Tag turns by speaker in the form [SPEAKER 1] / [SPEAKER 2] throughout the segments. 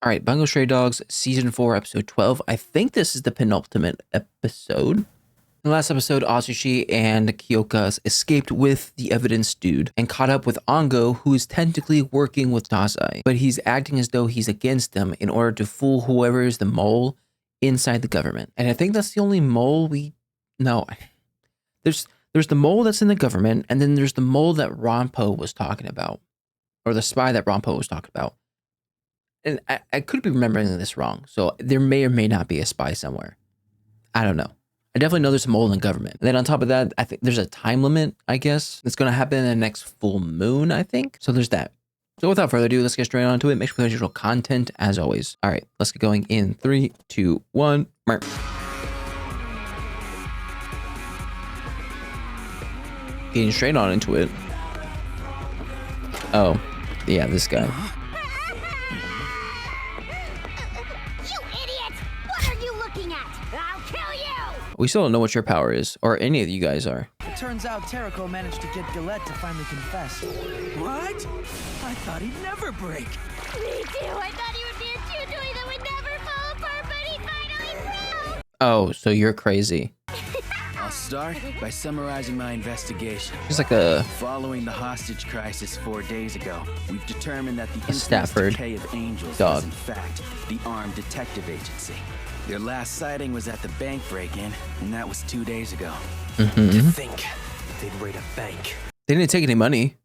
[SPEAKER 1] All right, Bungo Stray Dogs, Season 4, Episode 12. I think this is the penultimate episode. In the last episode, Azushi and Kyoka escaped with the evidence dude and caught up with Ongo, who is technically working with Dazai, but he's acting as though he's against them in order to fool whoever is the mole inside the government. And I think that's the only mole no. There's the mole that's in the government, and then there's the mole that Ranpo was talking about, or the spy that Ranpo was talking about. And I could be remembering this wrong, so there may or may not be a spy somewhere. I don't know. I definitely know there's a mole in the government. And then on top of that, I think there's a time limit, I guess, that's going to happen in the next full moon, I think. So there's that. So without further ado, let's get straight on to it. Make sure we have usual content as always. All right, let's get going in 3, 2, 1. Getting straight on into it. Oh, yeah, this guy. We still don't know what your power is, or any of you guys are.
[SPEAKER 2] It turns out Terrico managed to get Galette to finally confess. What? I thought he'd never break.
[SPEAKER 3] Me too. I thought he would be a chew-toy that would never fall apart, but he finally broke.
[SPEAKER 1] Oh, so you're crazy.
[SPEAKER 4] I'll start by summarizing my investigation.
[SPEAKER 1] Just like a...
[SPEAKER 4] Following the hostage crisis 4 days ago, we've determined that the infamous
[SPEAKER 1] Stafford
[SPEAKER 4] decay of Angels
[SPEAKER 1] dog
[SPEAKER 4] is in fact the armed detective agency. Their last sighting was at the bank break-in, and that was 2 days ago.
[SPEAKER 5] To think they'd raid a bank.
[SPEAKER 1] They didn't take any money.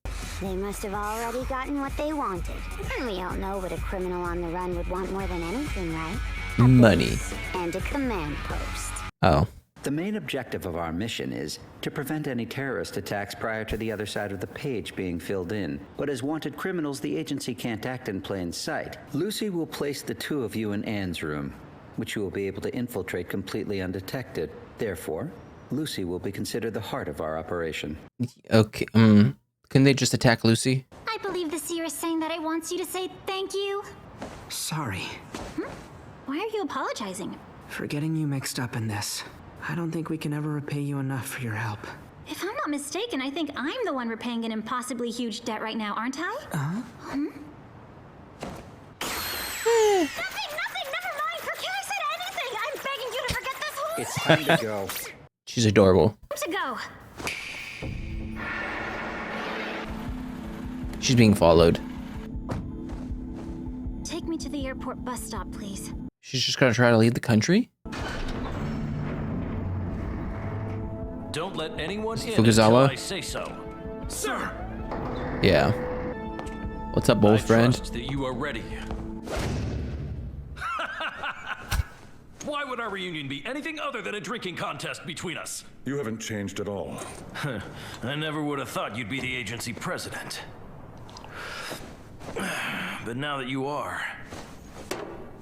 [SPEAKER 3] They must have already gotten what they wanted. And we all know what a criminal on the run would want more than anything, right?
[SPEAKER 1] Money.
[SPEAKER 3] And a command post.
[SPEAKER 1] Oh.
[SPEAKER 6] The main objective of our mission is to prevent any terrorist attacks prior to the other side of the page being filled in. But as wanted criminals, the agency can't act in plain sight. Lucy will place the two of you in Anne's room, which you will be able to infiltrate completely undetected. Therefore, Lucy will be considered the heart of our operation.
[SPEAKER 1] Okay, couldn't they just attack Lucy?
[SPEAKER 3] I believe the seer is saying that it wants you to say thank you.
[SPEAKER 2] Sorry
[SPEAKER 3] Why are you apologizing?
[SPEAKER 2] for getting you mixed up in this. I don't think we can ever repay you enough for your help.
[SPEAKER 3] If I'm not mistaken, I think I'm the one repaying an impossibly huge debt right now, aren't I? Nothing, never mind. For can I say anything? I'm begging you to forget this whole
[SPEAKER 6] It's time to go.
[SPEAKER 1] She's adorable.
[SPEAKER 3] to go.
[SPEAKER 1] She's being followed.
[SPEAKER 3] Take me to the airport bus stop, please.
[SPEAKER 1] She's just gonna try to leave the country?
[SPEAKER 5] Don't let anyone in
[SPEAKER 1] Fukuzawa?
[SPEAKER 5] until I say so. Sir!
[SPEAKER 1] Yeah. What's up, old
[SPEAKER 5] I
[SPEAKER 1] friend?
[SPEAKER 5] trust that you are ready. Why would our reunion be anything other than a drinking contest between us?
[SPEAKER 7] You haven't changed at all.
[SPEAKER 5] I never would have thought you'd be the agency president. But now that you are,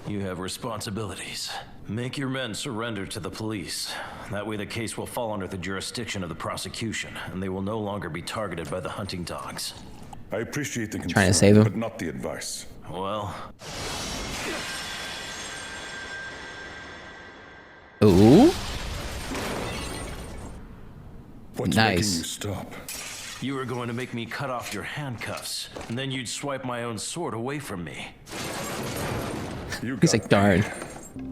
[SPEAKER 5] you have responsibilities. Make your men surrender to the police. That way the case will fall under the jurisdiction of the prosecution, and they will no longer be targeted by the hunting dogs.
[SPEAKER 7] I appreciate the concern,
[SPEAKER 1] Trying to save him.
[SPEAKER 7] but not the advice.
[SPEAKER 5] Well,
[SPEAKER 1] Ooh.
[SPEAKER 7] What's
[SPEAKER 1] Nice.
[SPEAKER 7] making you stop?
[SPEAKER 5] you were going to make me cut off your handcuffs, and then you'd swipe my own sword away from me.
[SPEAKER 7] You
[SPEAKER 1] He's
[SPEAKER 7] got
[SPEAKER 1] like, darn.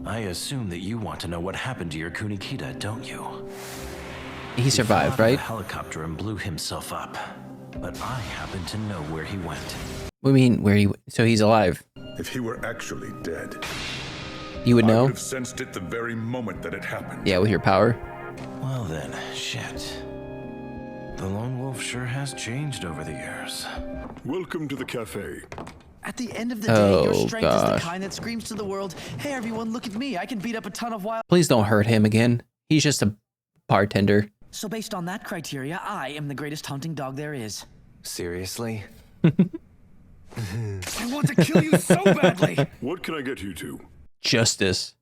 [SPEAKER 5] I assume that you want to know what happened to your Kunikita, don't you?
[SPEAKER 1] He
[SPEAKER 5] He
[SPEAKER 1] survived,
[SPEAKER 5] flew out of
[SPEAKER 1] right?
[SPEAKER 5] a helicopter and blew himself up. But I happen to know where he went.
[SPEAKER 1] What do you mean, where he... So he's alive.
[SPEAKER 7] If he were actually dead,
[SPEAKER 1] You would
[SPEAKER 7] I
[SPEAKER 1] know?
[SPEAKER 7] would have sensed it the very moment that it happened.
[SPEAKER 1] Yeah, with your power.
[SPEAKER 5] Well then, shit. The lone wolf sure has changed over the years.
[SPEAKER 7] Welcome to the cafe.
[SPEAKER 2] At the end of the day, your
[SPEAKER 1] Oh,
[SPEAKER 2] strength is
[SPEAKER 1] gosh.
[SPEAKER 2] the kind that screams to the world, hey everyone, look at me, I can beat up a ton of wild...
[SPEAKER 1] Please don't hurt him again. He's just a bartender.
[SPEAKER 2] So based on that criteria, I am the greatest hunting dog there is.
[SPEAKER 4] Seriously?
[SPEAKER 2] I want to kill you so badly!
[SPEAKER 7] What can I get you to?
[SPEAKER 1] Justice.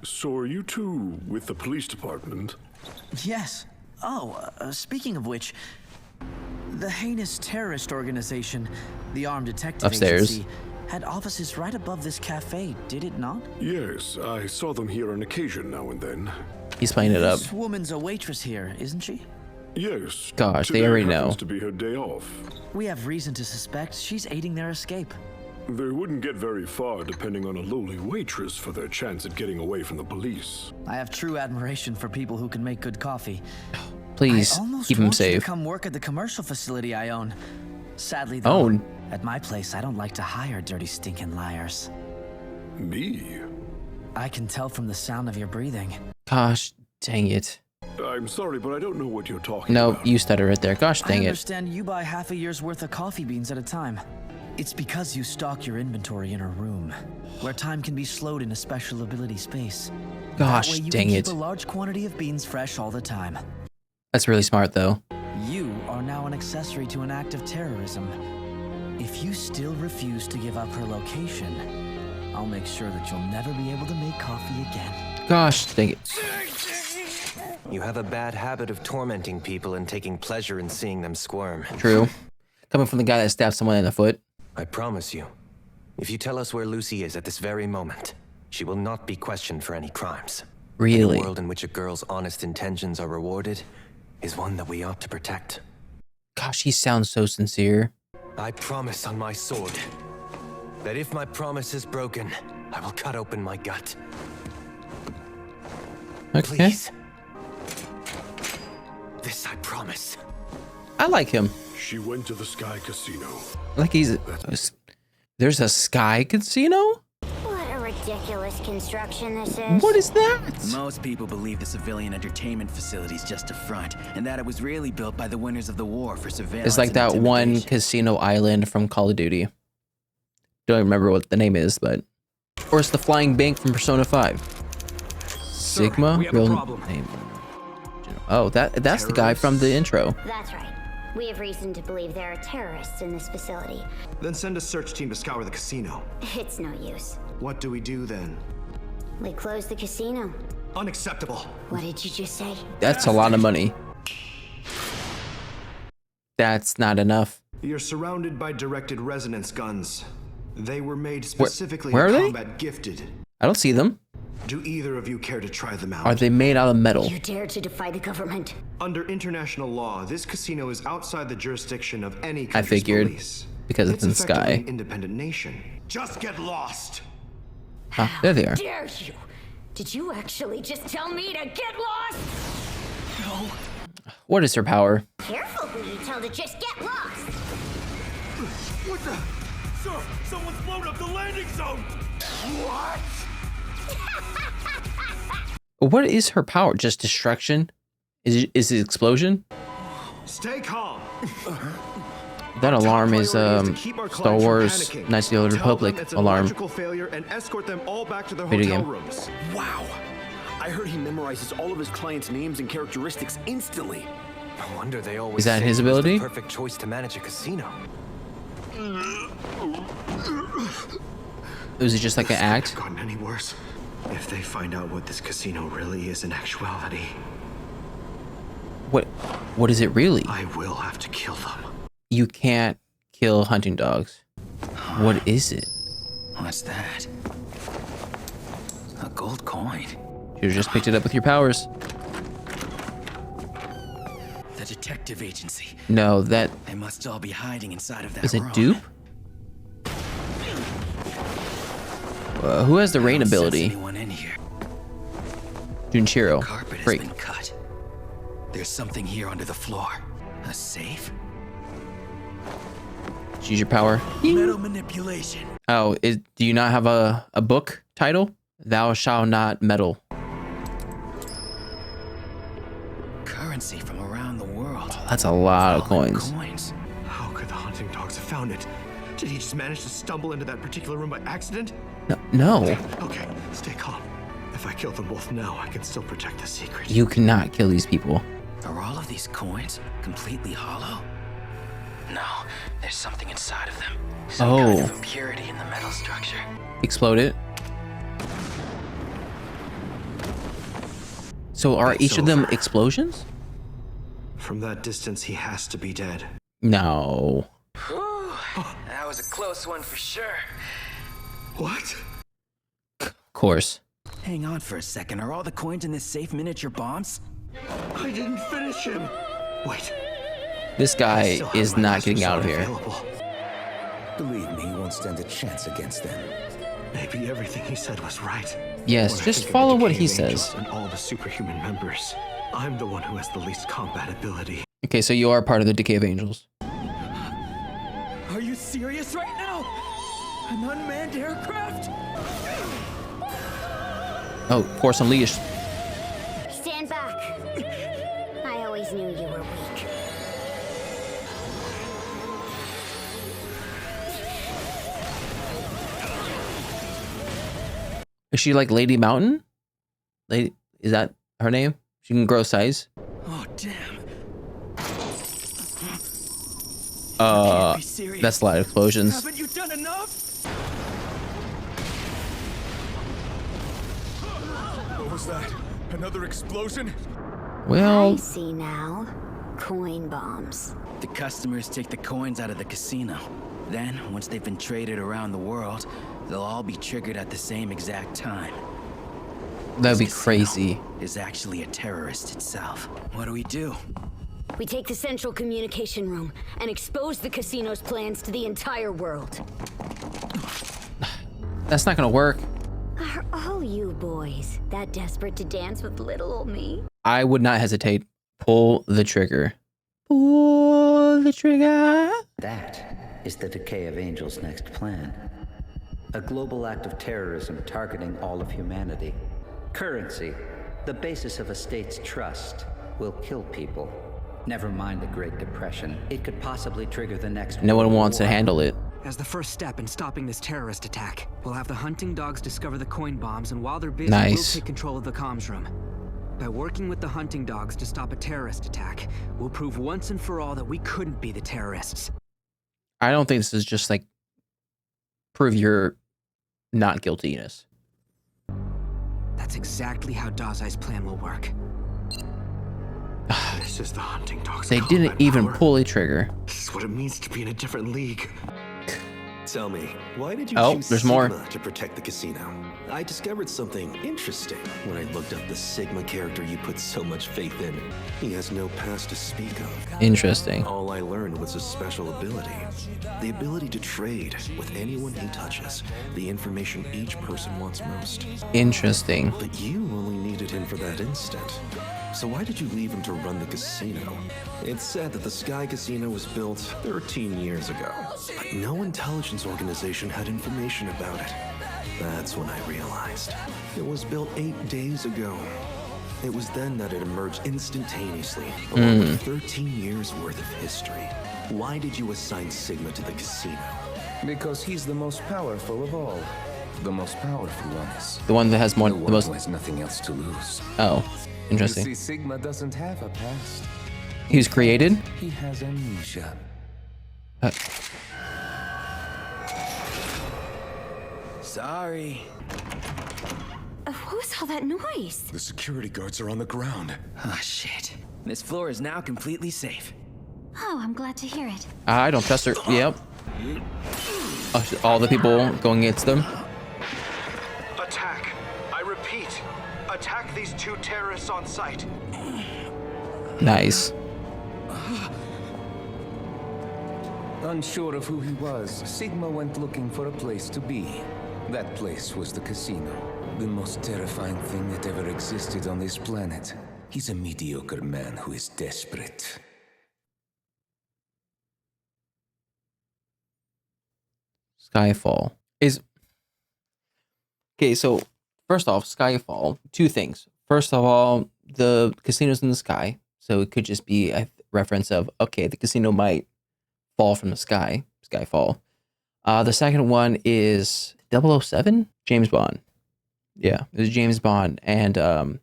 [SPEAKER 7] So are you two with the police department?
[SPEAKER 2] Yes. Oh, speaking of which, the heinous terrorist organization, the Armed Detective
[SPEAKER 1] Upstairs.
[SPEAKER 2] Agency, had offices right above this cafe, did it not?
[SPEAKER 7] Yes, I saw them here on occasion now and then.
[SPEAKER 1] He's playing it up.
[SPEAKER 2] This woman's a waitress here, isn't she?
[SPEAKER 7] Yes.
[SPEAKER 1] Gosh, they
[SPEAKER 7] today
[SPEAKER 1] already
[SPEAKER 7] happens
[SPEAKER 1] know.
[SPEAKER 7] to be her day off.
[SPEAKER 2] We have reason to suspect she's aiding their escape.
[SPEAKER 7] They wouldn't get very far depending on a lowly waitress for their chance at getting away from the police.
[SPEAKER 2] I have true admiration for people who can make good coffee.
[SPEAKER 1] Please
[SPEAKER 2] I almost
[SPEAKER 1] keep him
[SPEAKER 2] want you
[SPEAKER 1] safe.
[SPEAKER 2] to come work at the commercial facility I own. Sadly, though,
[SPEAKER 1] Own?
[SPEAKER 2] at my place, I don't like to hire dirty, stinking liars.
[SPEAKER 7] Me?
[SPEAKER 2] I can tell from the sound of your breathing.
[SPEAKER 1] Gosh, dang it.
[SPEAKER 7] I'm sorry, but I don't know what you're talking
[SPEAKER 1] No,
[SPEAKER 7] about.
[SPEAKER 1] you stutter right there. Gosh,
[SPEAKER 2] I
[SPEAKER 1] dang it.
[SPEAKER 2] understand you buy half a year's worth of coffee beans at a time. It's because you stock your inventory in a room, where time can be slowed in a special ability space.
[SPEAKER 1] Gosh,
[SPEAKER 2] that way you
[SPEAKER 1] dang
[SPEAKER 2] can
[SPEAKER 1] it.
[SPEAKER 2] keep a large quantity of beans fresh all the time.
[SPEAKER 1] That's really smart, though.
[SPEAKER 2] You are now an accessory to an act of terrorism. If you still refuse to give up her location, I'll make sure that you'll never be able to make coffee again.
[SPEAKER 1] Gosh, dang it.
[SPEAKER 8] You have a bad habit of tormenting people and taking pleasure in seeing them squirm.
[SPEAKER 1] True. Coming from the guy that stabbed someone in the foot.
[SPEAKER 8] I promise you, if you tell us where Lucy is at this very moment, she will not be questioned for any crimes.
[SPEAKER 1] Really?
[SPEAKER 8] A world in which a girl's honest intentions are rewarded is one that we ought to protect.
[SPEAKER 1] Gosh, he sounds so sincere.
[SPEAKER 8] I promise on my sword that if my promise is broken, I will cut open my gut.
[SPEAKER 1] Okay.
[SPEAKER 8] Please. This I promise.
[SPEAKER 1] I like him.
[SPEAKER 7] She went to the Sky Casino.
[SPEAKER 1] Like there's a Sky Casino?
[SPEAKER 3] What a ridiculous construction this is.
[SPEAKER 1] What is that?
[SPEAKER 4] Most people believe the civilian entertainment facility is just a front, and that it was really built by the winners of the war for surveillance.
[SPEAKER 1] It's like
[SPEAKER 4] and
[SPEAKER 1] that one
[SPEAKER 4] intimidation.
[SPEAKER 1] casino island from Call of Duty. Don't remember what the name is, but... Or it's the flying bank from Persona 5. Sigma?
[SPEAKER 9] we have a
[SPEAKER 1] Real
[SPEAKER 9] problem.
[SPEAKER 1] name. Oh, that's the guy from the intro.
[SPEAKER 3] That's right. We have reason to believe there are terrorists in this facility.
[SPEAKER 9] Then send a search team to scour the casino.
[SPEAKER 3] It's no use.
[SPEAKER 9] What do we do then?
[SPEAKER 3] We close the casino.
[SPEAKER 9] Unacceptable.
[SPEAKER 3] What did you just say?
[SPEAKER 1] That's a lot of money. That's not enough.
[SPEAKER 9] You're surrounded by directed resonance guns. They were made specifically
[SPEAKER 1] where are
[SPEAKER 9] to
[SPEAKER 1] they?
[SPEAKER 9] combat gifted.
[SPEAKER 1] I don't see them.
[SPEAKER 9] Do either of you care to try them out?
[SPEAKER 1] Are they made out of metal?
[SPEAKER 3] You dare to defy the government?
[SPEAKER 9] Under international law, this casino is outside the jurisdiction of any
[SPEAKER 1] I
[SPEAKER 9] country's
[SPEAKER 1] figured,
[SPEAKER 9] police.
[SPEAKER 1] because it's in the
[SPEAKER 9] effectively
[SPEAKER 1] sky.
[SPEAKER 9] an independent nation. Just get lost.
[SPEAKER 1] Ah, there they are.
[SPEAKER 3] Dare you? Did you actually just tell me to get lost?
[SPEAKER 1] What is her power?
[SPEAKER 3] Careful who you tell to just get lost.
[SPEAKER 9] What the? Sir, someone's blown up the landing zone. What?
[SPEAKER 1] What is her power? Just destruction? Is it explosion?
[SPEAKER 9] Stay calm.
[SPEAKER 1] That alarm is
[SPEAKER 9] Priority to keep our
[SPEAKER 1] Star
[SPEAKER 9] clients from
[SPEAKER 1] Wars
[SPEAKER 9] panicking.
[SPEAKER 1] Knights of the Old
[SPEAKER 9] Tell
[SPEAKER 1] Republic
[SPEAKER 9] them it's an
[SPEAKER 1] alarm.
[SPEAKER 9] electrical failure and escort them all back to their
[SPEAKER 1] Video
[SPEAKER 9] hotel
[SPEAKER 1] game.
[SPEAKER 9] rooms.
[SPEAKER 10] Wow. I heard he memorizes all of his clients' names and characteristics instantly.
[SPEAKER 8] No wonder they always
[SPEAKER 1] Is that
[SPEAKER 8] say
[SPEAKER 1] his
[SPEAKER 8] he was
[SPEAKER 1] ability?
[SPEAKER 8] the perfect choice to manage a casino.
[SPEAKER 1] Was it just like an act?
[SPEAKER 9] Gotten any worse? If they find out what this casino really is in actuality,
[SPEAKER 1] What is it really?
[SPEAKER 9] I will have to kill them.
[SPEAKER 1] You can't kill hunting dogs. What is it?
[SPEAKER 4] What's that? A gold coin.
[SPEAKER 1] You just picked it up with your powers.
[SPEAKER 4] The detective agency.
[SPEAKER 1] No, that
[SPEAKER 4] They must all be hiding inside of that
[SPEAKER 1] is a
[SPEAKER 4] room.
[SPEAKER 1] dupe. Who has the
[SPEAKER 4] I
[SPEAKER 1] rain
[SPEAKER 4] don't sense
[SPEAKER 1] ability?
[SPEAKER 4] anyone in here.
[SPEAKER 1] Junichiro.
[SPEAKER 4] Carpet has
[SPEAKER 1] Freak.
[SPEAKER 4] been cut. There's something here under the floor. A safe?
[SPEAKER 1] Use your power.
[SPEAKER 4] Metal manipulation.
[SPEAKER 1] Oh, do you not have a book title? Thou shalt not meddle.
[SPEAKER 4] Currency from around the world.
[SPEAKER 1] That's a lot of
[SPEAKER 4] All in
[SPEAKER 1] coins.
[SPEAKER 9] How could the hunting dogs have found it? Did he just manage to stumble into that particular room by accident?
[SPEAKER 1] No,
[SPEAKER 9] Okay, stay calm. If I kill them both now, I can still protect the secret.
[SPEAKER 1] you cannot kill these people.
[SPEAKER 4] Are all of these coins completely hollow? No, there's something inside of them. Some kind of impurity in the metal structure.
[SPEAKER 1] Explode it. So are
[SPEAKER 9] It's
[SPEAKER 1] each of them
[SPEAKER 9] over.
[SPEAKER 1] explosions?
[SPEAKER 9] From that distance, he has to be dead.
[SPEAKER 1] No.
[SPEAKER 4] That was a close one for sure.
[SPEAKER 9] What?
[SPEAKER 1] Of course.
[SPEAKER 4] Hang on for a second. Are all the coins in this safe miniature bombs?
[SPEAKER 9] I didn't finish him. Wait.
[SPEAKER 1] This guy
[SPEAKER 9] Still have
[SPEAKER 1] is
[SPEAKER 9] my
[SPEAKER 1] not
[SPEAKER 9] laser
[SPEAKER 1] getting out of
[SPEAKER 9] sword
[SPEAKER 1] here.
[SPEAKER 9] available.
[SPEAKER 11] Believe me, you won't stand a chance against them.
[SPEAKER 12] Maybe everything he said was right.
[SPEAKER 1] Yes,
[SPEAKER 12] When I
[SPEAKER 1] just
[SPEAKER 12] think of
[SPEAKER 1] follow
[SPEAKER 12] the
[SPEAKER 1] what
[SPEAKER 12] Decay
[SPEAKER 1] he
[SPEAKER 12] of Angels
[SPEAKER 1] says.
[SPEAKER 12] And all the superhuman members, I'm the one who has the least combat ability.
[SPEAKER 1] Okay, so you are part of the Decay of Angels.
[SPEAKER 2] Are you serious right now? An unmanned aircraft?
[SPEAKER 1] Oh, Force Unleashed.
[SPEAKER 3] Stand back. I always knew you were weak.
[SPEAKER 1] Is she like Lady Mountain? Lady, is that her name? She can grow size.
[SPEAKER 2] Oh, damn.
[SPEAKER 1] That's a lot of explosions.
[SPEAKER 2] Haven't you done enough?
[SPEAKER 9] What was that? Another explosion?
[SPEAKER 1] Well,
[SPEAKER 3] I see now. Coin bombs.
[SPEAKER 2] The customers take the coins out of the casino. Then, once they've been traded around the world, they'll all be triggered at the same exact time.
[SPEAKER 1] that'd be
[SPEAKER 2] This
[SPEAKER 1] crazy.
[SPEAKER 2] casino is actually a terrorist itself. What do we do?
[SPEAKER 3] We take the central communication room and expose the casino's plans to the entire world.
[SPEAKER 1] That's not gonna work.
[SPEAKER 3] Are all you boys that desperate to dance with little old me?
[SPEAKER 1] I would not hesitate. Pull the trigger. Pull the trigger.
[SPEAKER 6] That is the Decay of Angels' next plan. A global act of terrorism targeting all of humanity. Currency, the basis of a state's trust, will kill people. Never mind the Great Depression. It could possibly trigger the next
[SPEAKER 1] No one
[SPEAKER 6] world
[SPEAKER 1] wants to
[SPEAKER 6] war.
[SPEAKER 1] handle it.
[SPEAKER 13] As the first step in stopping this terrorist attack, we'll have the hunting dogs discover the coin bombs, and while they're busy,
[SPEAKER 1] Nice.
[SPEAKER 13] we'll take control of the comms room. By working with the hunting dogs to stop a terrorist attack, we'll prove once and for all that we couldn't be the terrorists.
[SPEAKER 1] I don't think this is just like prove your not guiltiness.
[SPEAKER 13] That's exactly how Dazai's plan will work.
[SPEAKER 12] This is the hunting dogs.
[SPEAKER 1] They didn't even pull a trigger.
[SPEAKER 12] This is what it means to be in a different league.
[SPEAKER 10] Tell me, why did you
[SPEAKER 1] Oh,
[SPEAKER 10] choose
[SPEAKER 1] there's
[SPEAKER 10] Sigma
[SPEAKER 1] more.
[SPEAKER 10] to protect the casino? I discovered something interesting when I looked up the Sigma character you put so much faith in. He has no past to speak of.
[SPEAKER 1] Interesting.
[SPEAKER 10] All I learned was a special ability. The ability to trade with anyone he touches the information each person wants most.
[SPEAKER 1] Interesting.
[SPEAKER 10] But you only needed him for that instant. So why did you leave him to run the casino? It's said that the Sky Casino was built 13 years ago, but no intelligence organization had information about it. That's when I realized. It was built 8 days ago. It was then that it emerged instantaneously, along with 13 years worth of history. Why did you assign Sigma to the casino?
[SPEAKER 11] Because he's the most powerful of all. The most powerful one is.
[SPEAKER 1] The one that has more,
[SPEAKER 11] The
[SPEAKER 1] the
[SPEAKER 11] one
[SPEAKER 1] most.
[SPEAKER 11] who has nothing else to lose.
[SPEAKER 1] Oh, interesting.
[SPEAKER 11] You see, Sigma doesn't have a past.
[SPEAKER 1] He was created.
[SPEAKER 11] He has amnesia.
[SPEAKER 2] Sorry.
[SPEAKER 3] What was all that noise?
[SPEAKER 9] The security guards are on the ground.
[SPEAKER 2] Ah, shit. This floor is now completely safe.
[SPEAKER 3] Oh, I'm glad to hear it.
[SPEAKER 1] I don't trust her. Yep. Oh, all the people going against them.
[SPEAKER 12] Attack. I repeat, attack these 2 terrorists on sight.
[SPEAKER 1] Nice.
[SPEAKER 11] Unsure of who he was, Sigma went looking for a place to be. That place was the casino. The most terrifying thing that ever existed on this planet. He's a mediocre man who is desperate.
[SPEAKER 1] Skyfall is okay. So first off, Skyfall. 2 things. First of all, the casino's in the sky, so it could just be a reference of okay, the casino might fall from the sky. Skyfall. The second one is 007, James Bond. Yeah, it was James Bond, and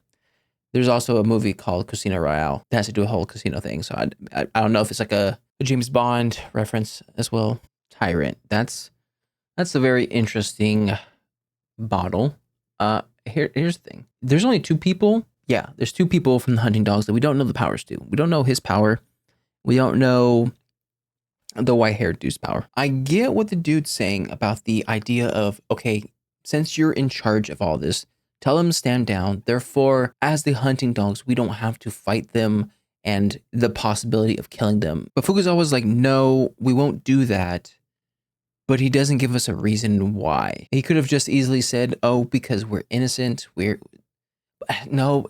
[SPEAKER 1] there's also a movie called Casino Royale that has to do a whole casino thing. So I don't know if it's like a James Bond reference as well. Tyrant. That's a very interesting bottle. Here's the thing. There's only 2 people. Yeah, there's 2 people from the hunting dogs that we don't know the powers to. We don't know his power. We don't know the white-haired dude's power. I get what the dude's saying about the idea of, okay, since you're in charge of all this, tell them to stand down. Therefore, as the hunting dogs, we don't have to fight them and the possibility of killing them. But Fukuzawa's like, no, we won't do that. but he doesn't give us a reason why. He could have just easily said, oh, because we're innocent. No,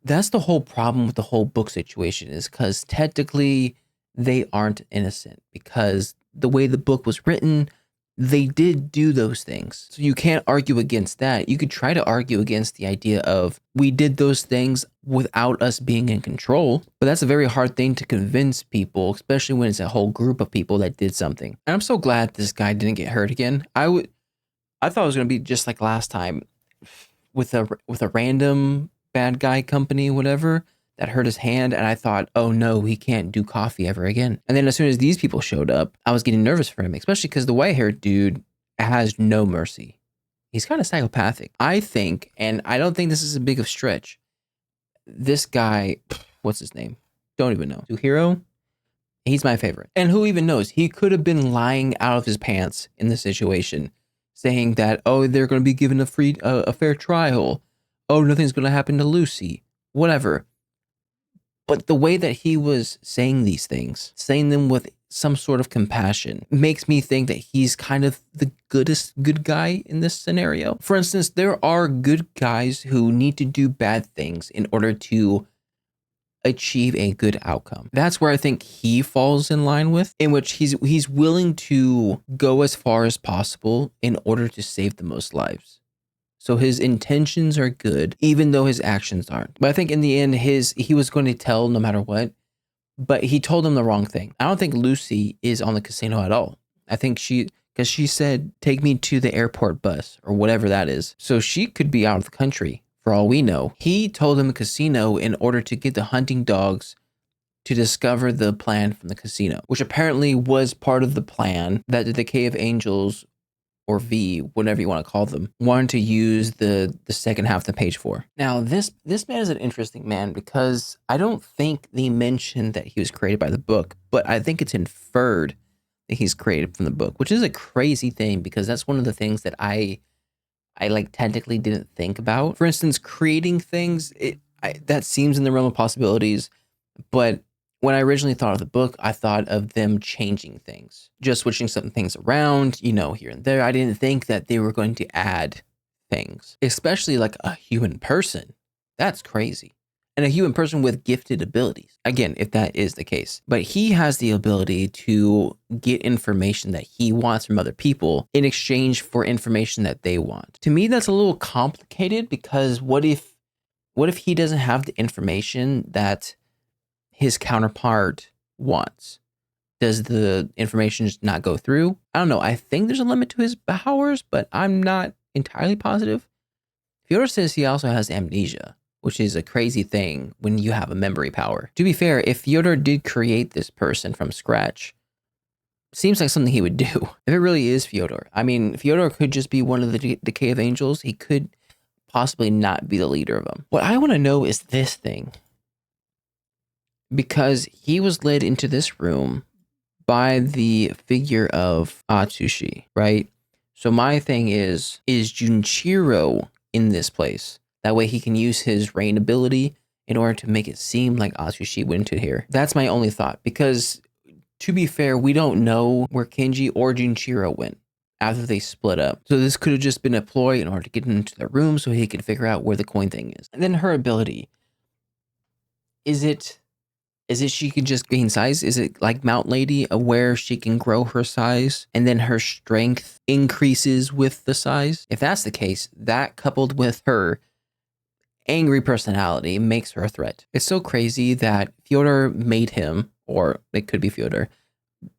[SPEAKER 1] that's the whole problem with the whole book situation, is because technically they aren't innocent, because the way the book was written, they did do those things. So you can't argue against that. You could try to argue against the idea of we did those things without us being in control, but that's a very hard thing to convince people, especially when it's a whole group of people that did something. And I'm so glad this guy didn't get hurt again. I thought it was going to be just like last time with a random bad guy company, whatever, that hurt his hand, and I thought, oh no, he can't do coffee ever again. And then as soon as these people showed up, I was getting nervous for him, especially because the white-haired dude has no mercy. He's kind of psychopathic. I think, and I don't think this is a big of stretch, this guy, what's his name? Don't even know. Suhiro? He's my favorite. And who even knows? He could have been lying out of his pants in this situation, saying that, oh, they're going to be given a fair trial. Oh, nothing's going to happen to Lucy. Whatever. But the way that he was saying these things, saying them with some sort of compassion, makes me think that he's kind of the good guy in this scenario. For instance, there are good guys who need to do bad things in order to achieve a good outcome. That's where I think he falls in line with, in which he's willing to go as far as possible in order to save the most lives. So his intentions are good, even though his actions aren't. But I think in the end, he was going to tell no matter what, but he told him the wrong thing. I don't think Lucy is on the casino at all. I think because she said, take me to the airport bus or whatever that is. So she could be out of the country for all we know. He told him the casino in order to get the hunting dogs to discover the plan from the casino, which apparently was part of the plan that the Decay of Angels, or V, whatever you want to call them, wanted to use the second half of the page for. Now, this man is an interesting man because I don't think they mentioned that he was created by the book, but I think it's inferred that he's created from the book, which is a crazy thing because that's one of the things that I like technically didn't think about. For instance, creating things, that seems in the realm of possibilities, but when I originally thought of the book, I thought of them changing things, just switching some things around, here and there. I didn't think that they were going to add things, especially like a human person. That's crazy. And a human person with gifted abilities. Again, if that is the case. But he has the ability to get information that he wants from other people in exchange for information that they want. To me, that's a little complicated because what if he doesn't have the information that his counterpart wants? Does the information just not go through? I don't know. I think there's a limit to his powers, but I'm not entirely positive. Fyodor says he also has amnesia, which is a crazy thing when you have a memory power. To be fair, if Fyodor did create this person from scratch, seems like something he would do. If it really is Fyodor. I mean, Fyodor could just be one of the Decay of Angels. He could possibly not be the leader of them. What I want to know is this thing. Because he was led into this room by the figure of Atsushi, right? So my thing is Junichiro in this place? That way he can use his rain ability in order to make it seem like Atsushi went into here. That's my only thought, because to be fair, we don't know where Kenji or Junichiro went after they split up. So this could have just been a ploy in order to get into the room so he could figure out where the coin thing is. And then her ability. Is it she can just gain size? Is it like Mount Lady, where she can grow her size and then her strength increases with the size? If that's the case, that coupled with her angry personality makes her a threat. It's so crazy that Fyodor made him, or it could be Fyodor,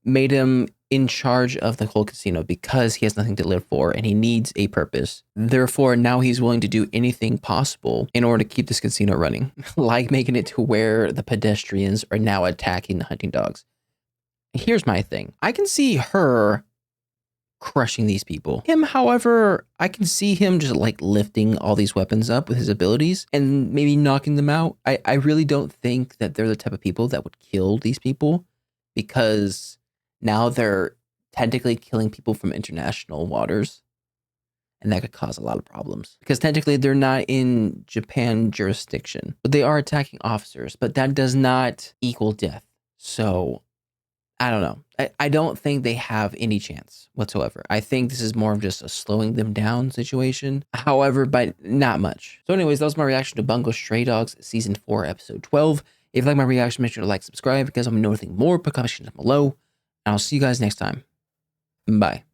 [SPEAKER 1] made him in charge of the whole casino because he has nothing to live for and he needs a purpose. Therefore, now he's willing to do anything possible in order to keep this casino running, like making it to where the pedestrians are now attacking the hunting dogs. Here's my thing. I can see her crushing these people. Him, however, I can see him just like lifting all these weapons up with his abilities and maybe knocking them out. I really don't think that they're the type of people that would kill these people, because now they're technically killing people from international waters, and that could cause a lot of problems because technically they're not in Japan jurisdiction, but they are attacking officers, but that does not equal death. So I don't know. I don't think they have any chance whatsoever. I think this is more of just a slowing them down situation. However, but not much. So anyways, that was my reaction to Bungo Stray Dogs Season 4, Episode 12. If you like my reaction, make sure to like, subscribe, because I'm know anything more, put comments down below. And I'll see you guys next time. Bye.